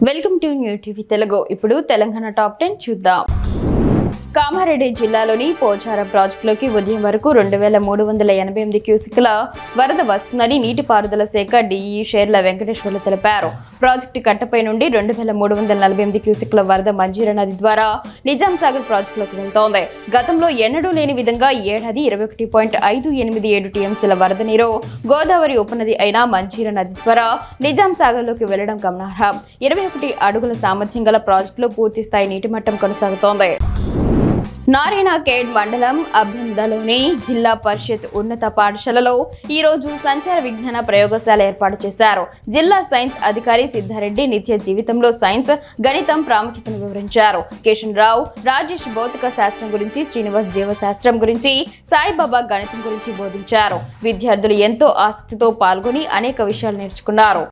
Welcome to new TV Telugu. ఇప్పుడు Telangana top 10 చూద్దాం. కామారెడ్డి జిల్లాలోని పోచారం ప్రాజెక్టులోకి ఉదయం వరకు 2388 క్యూసెక్ల వరద వస్తుందని నీటిపారుదల శాఖ డిఈ షేర్ల వెంకటేశ్వర్లు తెలిపారు. ప్రాజెక్టు కట్టపై నుండి 2348 క్యూసెక్ల వరద మంజీరా నది ద్వారా నిజాం సాగర్ ప్రాజెక్టులోకి వెళ్తోంది. గతంలో ఎన్నడూ లేని విధంగా ఏడాది 21.587 టీఎంసీల వరద నీరు గోదావరి ఉపనది అయిన మంజీరా నది ద్వారా నిజాం సాగర్లోకి వెళ్లడం గమనార్హం. 21 అడుగుల సామర్థ్యం గల ప్రాజెక్టులో పూర్తి స్థాయి నీటి మట్టం కొనసాగుతోంది. నారాయణఖేడ్ మండలం అభ్యందలోని జిల్లా పరిషత్ ఉన్నత పాఠశాలలో ఈ రోజు సంచార విజ్ఞాన ప్రయోగశాల ఏర్పాటు చేశారు. జిల్లా సైన్స్ అధికారి సిద్ధారెడ్డి నిత్య జీవితంలో సైన్స్, గణితం ప్రాముఖ్యతను వివరించారు. కిషన్ రావు రాజేష్ భౌతిక శాస్త్రం గురించి, శ్రీనివాస్ జీవశాస్త్రం గురించి, సాయిబాబా గణితం గురించి బోధించారు. విద్యార్థులు ఎంతో ఆసక్తితో పాల్గొని అనేక విషయాలు నేర్చుకున్నారు.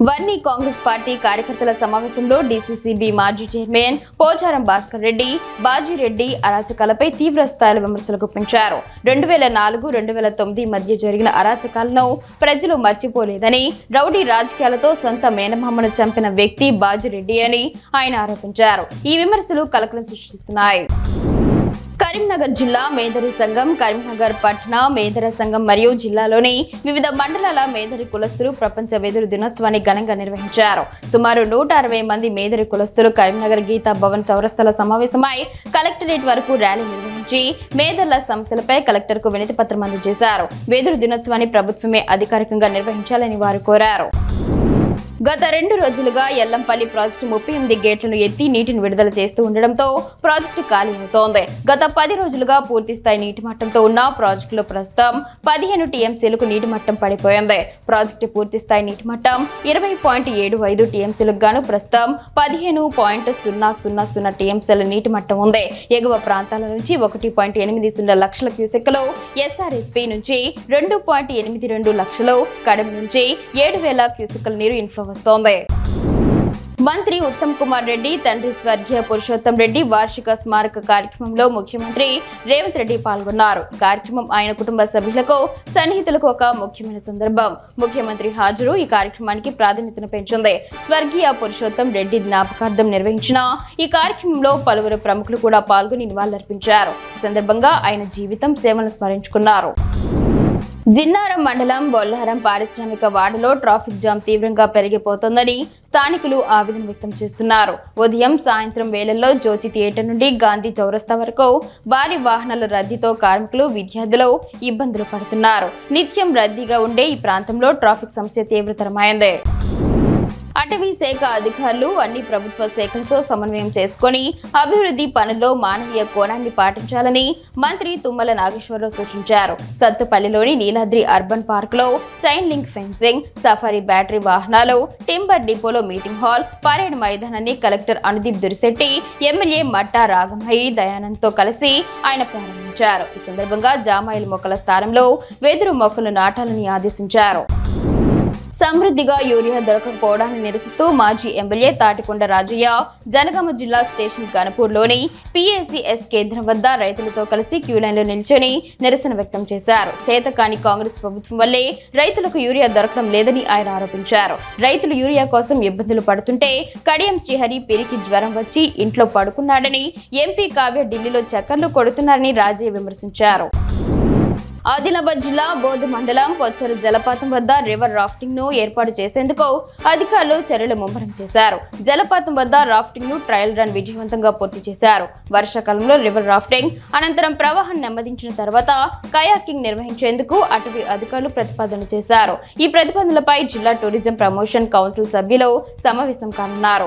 వన్నీ కాంగ్రెస్ పార్టీ కార్యకర్తల సమావేశంలో డీసీసీబీ మాజీ చైర్మన్ పోచారం భాస్కర్ రెడ్డి, బాజీరెడ్డి అరాచకాలపై తీవ్ర స్థాయిలో విమర్శలు గుప్పించారు. 2004-2009 మధ్య జరిగిన అరాచకాలను ప్రజలు మర్చిపోలేదని, రౌడీ రాజకీయాలతో సొంత మేనమామను చంపిన వ్యక్తి బాజీరెడ్డి అని ఆయన ఆరోపించారు. ఈ విమర్శలు కలకలం సృష్టిస్తున్నాయి. కరీంనగర్ జిల్లా మేదరి సంఘం, కరీంనగర్ పట్టణ మేదర సంఘం మరియు జిల్లాలోని వివిధ మండలాల మేదరి కులస్తులు ప్రపంచ వెదురు దినోత్సవాన్ని ఘనంగా నిర్వహించారు. సుమారు 160 మంది మేదరి కులస్తులు కరీంనగర్ గీతా భవన్ చౌరస్తాలో సమావేశమై కలెక్టరేట్ వరకు ర్యాలీ నిర్వహించి మేదర్ల సమస్యలపై కలెక్టర్కు వినతి పత్రం అందజేశారు. వెదురు దినోత్సవాన్ని ప్రభుత్వమే అధికారికంగా నిర్వహించాలని వారు కోరారు. గత 2 రోజులుగా ఎల్లంపల్లి ప్రాజెక్టు 38 గేట్లను ఎత్తి నీటిని విడుదల చేస్తూ ఉండడంతో ప్రాజెక్టు ఖాళీ అవుతోంది. గత 10 రోజులుగా పూర్తి స్థాయి నీటి మట్టంతో ఉన్న ప్రాజెక్టులో ప్రస్తుతం 15 టీఎంసీలకు నీటి మట్టం పడిపోయింది. ప్రాజెక్టు పూర్తి స్థాయి నీటి మట్టం 20.75 టీఎంసీలకు గాను ప్రస్తుతం 15.000 టీఎంసీల నీటి మట్టం ఉంది. ఎగువ ప్రాంతాల నుంచి 1.80 లక్షల క్యూసెక్లు, ఎస్ఆర్ఎస్పీ నుంచి 2.82 లక్షలు, కడెం నుంచి 7000 క్యూసెక్ల నీరు ఇన్ఫ్లో వస్తోంది. మంత్రి ఉత్తమ్ కుమార్ రెడ్డి తండ్రి స్వర్గీయ పురుషోత్తం రెడ్డి వార్షిక స్మారక కార్యక్రమంలో ముఖ్యమంత్రి రేవంత్ రెడ్డి పాల్గొన్నారు. కార్యక్రమం ఆయన కుటుంబ సభ్యులకు, సన్నిహితులకు ఒక ముఖ్యమైన సందర్భం. ముఖ్యమంత్రి హాజరు ఈ కార్యక్రమానికి ప్రాధాన్యతను పెంచింది. స్వర్గీయ పురుషోత్తం రెడ్డి జ్ఞాపకార్థం నిర్వహించిన ఈ కార్యక్రమంలో పలువురు ప్రముఖులు కూడా పాల్గొని నివాళులర్పించారు. ఈ సందర్భంగా ఆయన జీవితం, సేవలను స్మరించుకున్నారు. జిన్నారం మండలం బొల్లారం పారిశ్రామిక వాడలో ట్రాఫిక్ జామ్ తీవ్రంగా పెరిగిపోతోందని స్థానికులు ఆవేదన వ్యక్తం చేస్తున్నారు. ఉదయం, సాయంత్రం వేళల్లో జ్యోతి థియేటర్ నుండి గాంధీ చౌరస్తా వరకు భారీ వాహనాల రద్దీతో కార్మికులు, విద్యార్థులు ఇబ్బందులు పడుతున్నారు. నిత్యం రద్దీగా ఉండే ఈ ప్రాంతంలో ట్రాఫిక్ సమస్య తీవ్రతరమైంది. అటవీ శాఖ అధికారులు అన్ని ప్రభుత్వ శాఖలతో సమన్వయం చేసుకుని అభివృద్ధి పనుల్లో మానవీయ కోణాన్ని పాటించాలని మంత్రి తుమ్మల నాగేశ్వరరావు సూచించారు. సత్తుపల్లిలోని నీలాద్రి అర్బన్ పార్క్ లో chain link fencing, safari battery వాహనాలు, టింబర్ డిపోలో మీటింగ్ హాల్, పరేడ్ మైదానాన్ని కలెక్టర్ అనుదీప్ దురిశెట్టి, ఎమ్మెల్యే మట్టా రాగమయ్యి దయానంద్తో కలిసి ఆయన ప్రారంభించారు. ఈ సందర్భంగా జామాయిల్ మొక్కల స్థానంలో వెదురు మొక్కలు నాటాలని ఆదేశించారు. సమృద్ధిగా యూరియా దొరకకపోవడాన్ని నిరసిస్తూ మాజీ ఎమ్మెల్యే తాటికొండ రాజయ్య జనగామ జిల్లా స్టేషన్ గణపూర్లోని పిఎస్సిఎస్ కేంద్రం వద్ద రైతులతో కలిసి క్యూలైన్లో నిల్చొని నిరసన వ్యక్తం చేశారు. చేతకాని కాంగ్రెస్ ప్రభుత్వం వల్లే రైతులకు యూరియా దొరకడం లేదని ఆయన ఆరోపించారు. రైతులు యూరియా కోసం ఇబ్బందులు పడుతుంటే కడియం శ్రీహరి పిరికి జ్వరం వచ్చి ఇంట్లో పడుకున్నాడని, ఎంపీ కావ్య ఢిల్లీలో చక్కర్లు కొడుతున్నారని రాజయ్య విమర్శించారు. ఆదిలాబాద్ జిల్లా బోధ్ మండలం పొచ్చరు జలపాతం వద్ద రివర్ రాఫ్టింగ్ ను ఏర్పాటు చేసేందుకు అధికారులు చర్యలు ముమ్మరం చేశారు. జలపాతం వద్ద రాఫ్టింగ్ ను ట్రయల్ రన్ విజయవంతంగా పూర్తి చేశారు. వర్షాకాలంలో రివర్ రాఫ్టింగ్ అనంతరం ప్రవాహం నెమ్మదించిన తర్వాత కయాకింగ్ నిర్వహించేందుకు అటవీ అధికారులు ప్రతిపాదనలు చేశారు. ఈ ప్రతిపాదనలపై జిల్లా టూరిజం ప్రమోషన్ కౌన్సిల్ సభ్యులు సమావేశం కానున్నారు.